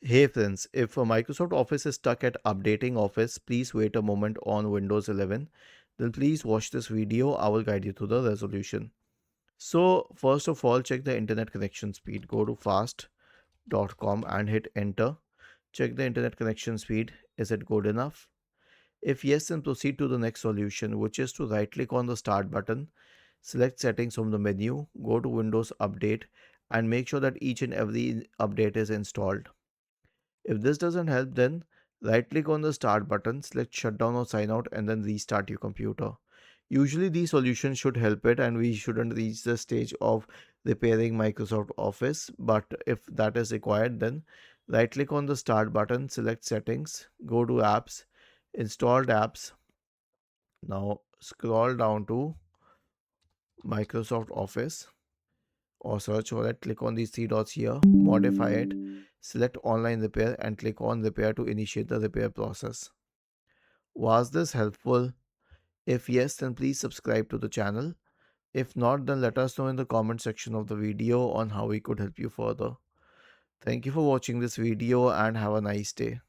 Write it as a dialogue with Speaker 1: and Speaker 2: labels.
Speaker 1: Hey friends, if Microsoft Office is stuck at updating Office, please wait a moment on Windows 11. Then please watch this video. I will guide you to the resolution. So first of all, check the internet connection speed. Go to fast.com and hit enter. Check the internet connection speed. Is it good enough? If yes, then proceed to the next solution, which is to right click on the start button, select settings from the menu, go to Windows Update, and make sure that each and every update is installed. If this doesn't help, then right click on the start button, select shutdown or sign out, and then restart your computer. Usually, these solutions should help it, and we shouldn't reach the stage of repairing Microsoft Office. But if that is required, then right click on the start button, select settings, go to apps, installed apps. Now scroll down to Microsoft Office or search for it. Click on these three dots here, modify it, select online repair, and click on repair to initiate the repair process. Was this helpful? If yes, then please subscribe to the channel. If not, then let us know in the comment section of the video on how we could help you further. Thank you for watching this video and have a nice day.